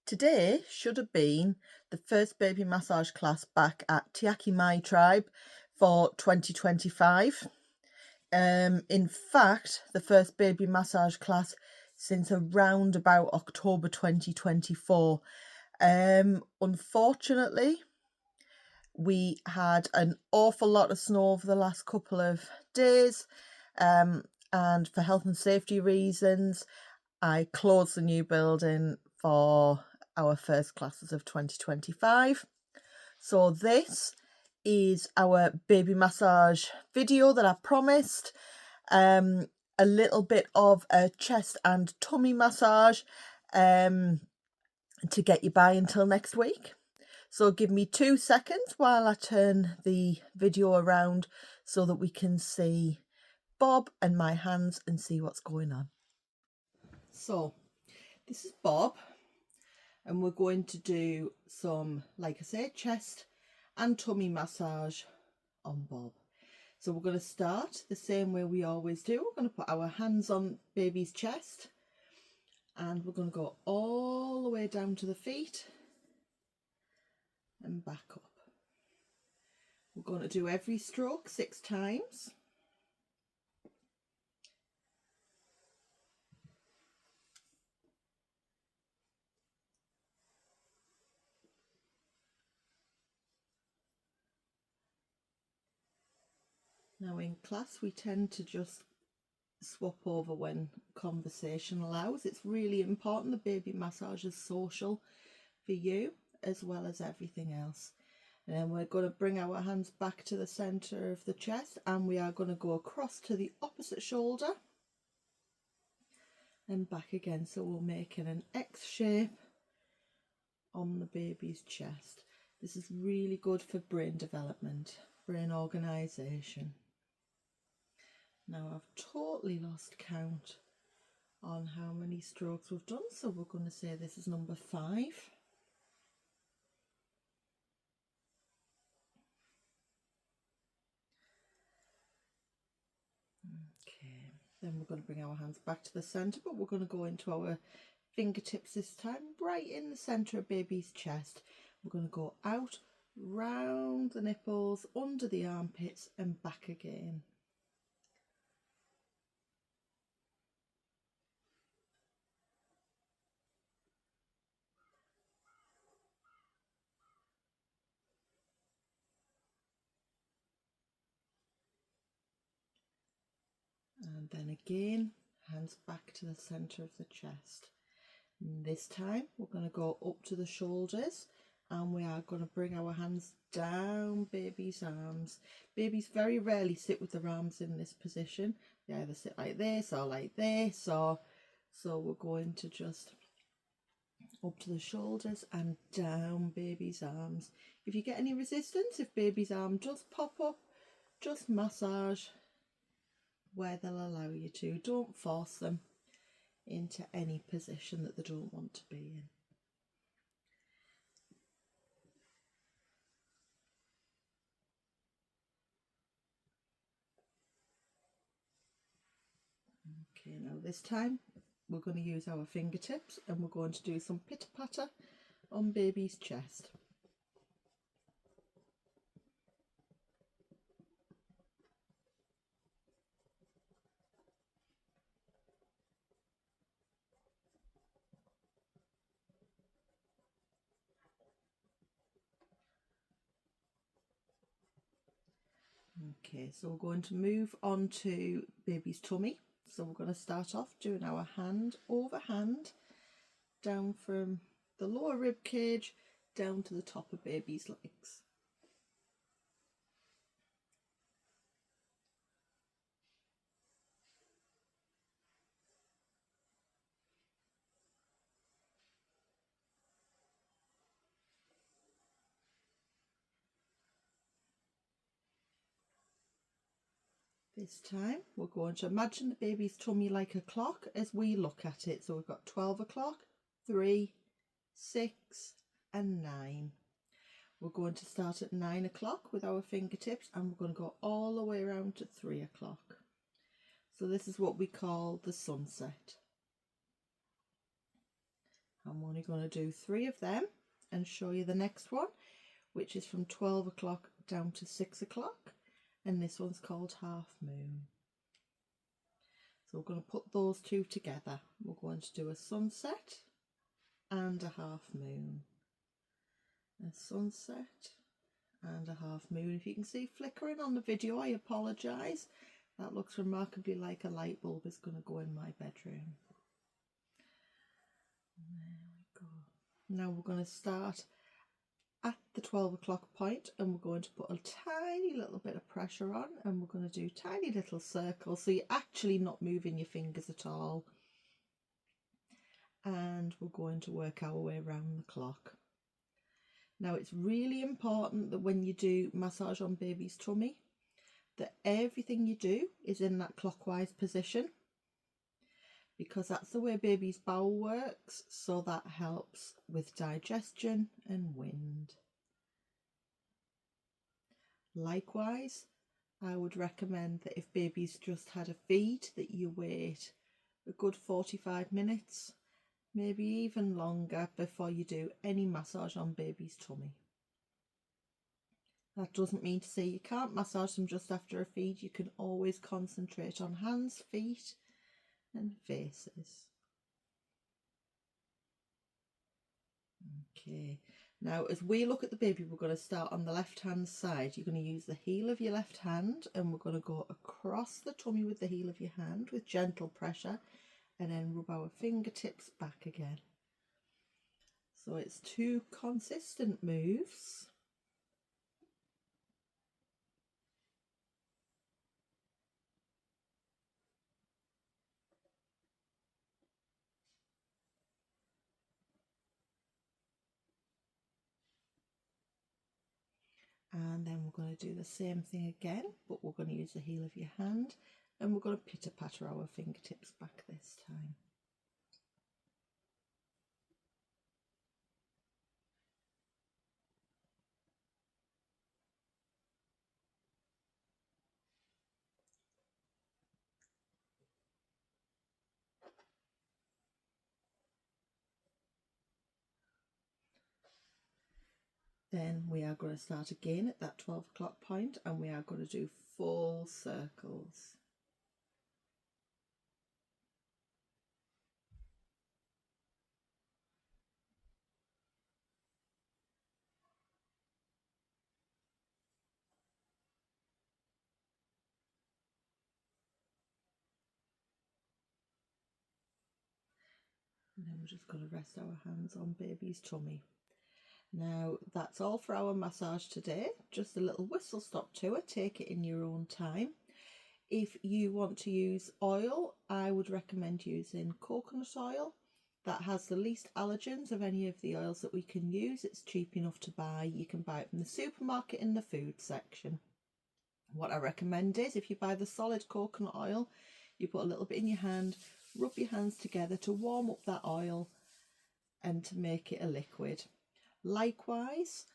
Today should have been the first baby massage class back at Tiaki.MyTribe for 2025. In fact, the first baby massage class since around about October 2024. Unfortunately, we had an awful lot of snow over the last couple of days, and for health and safety reasons, I closed the new building for our first classes of 2025. So this is our baby massage video that I promised. A little bit of a chest and tummy massage to get you by until next week. So give me 2 seconds while I turn the video around so that we can see Bob and my hands and see what's going on. So this is Bob, and we're going to do some, like I say, chest and tummy massage on Bob. So we're going to start the same way we always do. We're going to put our hands on baby's chest and we're going to go all the way down to the feet and back up. We're going to do every stroke 6 times. Now in class we tend to just swap over when conversation allows. It's really important the baby massage is social for you as well as everything else. And then we're going to bring our hands back to the centre of the chest and we are going to go across to the opposite shoulder and back again. So we're making an X shape on the baby's chest. This is really good for brain development, brain organisation. Now I've totally lost count on how many strokes we've done, so we're going to say this is number 5. Okay, then we're going to bring our hands back to the centre, but we're going to go into our fingertips this time, right in the centre of baby's chest. We're going to go out, round the nipples, under the armpits and back again. And then again, hands back to the centre of the chest. And this time we're going to go up to the shoulders and we are going to bring our hands down baby's arms. Babies very rarely sit with their arms in this position. They either sit like this or like this, or so we're going to just up to the shoulders and down baby's arms. If you get any resistance, if baby's arm does pop up, just massage where they'll allow you to. Don't force them into any position that they don't want to be in. Okay, now this time we're going to use our fingertips and we're going to do some pitter-patter on baby's chest. Okay, so we're going to move on to baby's tummy. So we're going to start off doing our hand over hand down from the lower rib cage down to the top of baby's legs. This time we're going to imagine the baby's tummy like a clock as we look at it. So we've got 12 o'clock, 3, 6 and 9. We're going to start at 9 o'clock with our fingertips and we're going to go all the way around to 3 o'clock. So this is what we call the sunset. I'm only going to do 3 of them and show you the next one, which is from 12 o'clock down to 6 o'clock, and this one's called Half Moon. So we're going to put those 2 together. We're going to do a sunset and a half moon. A sunset and a half moon. If you can see flickering on the video, I apologise. That looks remarkably like a light bulb is going to go in my bedroom. There we go. Now we're going to start at the 12 o'clock point, and we're going to put a tiny little bit of pressure on, and we're going to do tiny little circles, so you're actually not moving your fingers at all. And we're going to work our way around the clock. Now it's really important that when you do massage on baby's tummy, that everything you do is in that clockwise position, because that's the way baby's bowel works, so that helps with digestion and wind. Likewise, I would recommend that if baby's just had a feed, that you wait a good 45 minutes, maybe even longer, before you do any massage on baby's tummy. That doesn't mean to say you can't massage them just after a feed. You can always concentrate on hands, feet and faces. Okay, now as we look at the baby, we're going to start on the left hand side. You're going to use the heel of your left hand, and we're going to go across the tummy with the heel of your hand with gentle pressure, and then rub our fingertips back again. So it's 2 consistent moves. And then we're going to do the same thing again, but we're going to use the heel of your hand, and we're going to pitter patter our fingertips back this time. Then we are going to start again at that 12 o'clock point, and we are going to do full circles. And then we're just going to rest our hands on baby's tummy. Now that's all for our massage today. Just a little whistle stop to it. Take it in your own time. If you want to use oil, I would recommend using coconut oil. That has the least allergens of any of the oils that we can use. It's cheap enough to buy. You can buy it from the supermarket in the food section. What I recommend is, if you buy the solid coconut oil, you put a little bit in your hand, rub your hands together to warm up that oil and to make it a liquid. Likewise,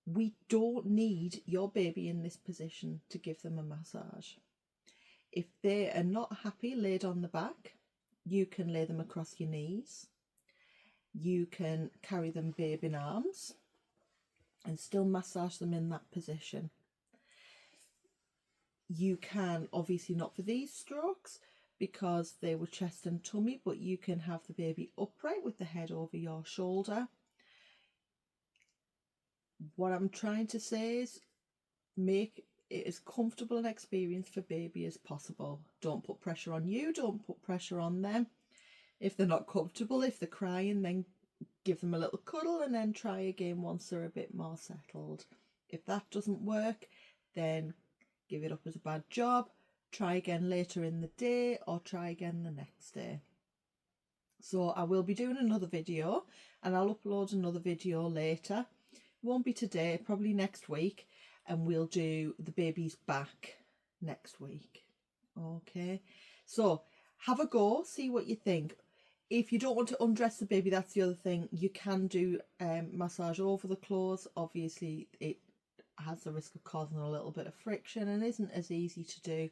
we don't need your baby in this position to give them a massage. If they are not happy laid on the back, you can lay them across your knees. You can carry them babe in arms and still massage them in that position. You can, obviously not for these strokes because they were chest and tummy, but you can have the baby upright with the head over your shoulder. What I'm trying to say is make it as comfortable an experience for baby as possible. Don't put pressure on you, don't put pressure on them. If they're not comfortable, if they're crying, then give them a little cuddle and then try again once they're a bit more settled. If that doesn't work, then give it up as a bad job, try again later in the day or try again the next day. So I will be doing another video and I'll upload another video later. It won't be today, probably next week, and we'll do the baby's back next week. Okay, so have a go, see what you think. If you don't want to undress the baby, that's the other thing. You can do massage over the clothes. Obviously, it has the risk of causing a little bit of friction and isn't as easy to do.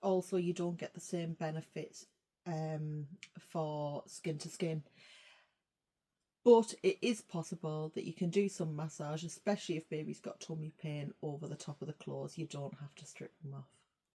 Also, you don't get the same benefits for skin to skin. But it is possible that you can do some massage, especially if baby's got tummy pain over the top of the clothes. You don't have to strip them off.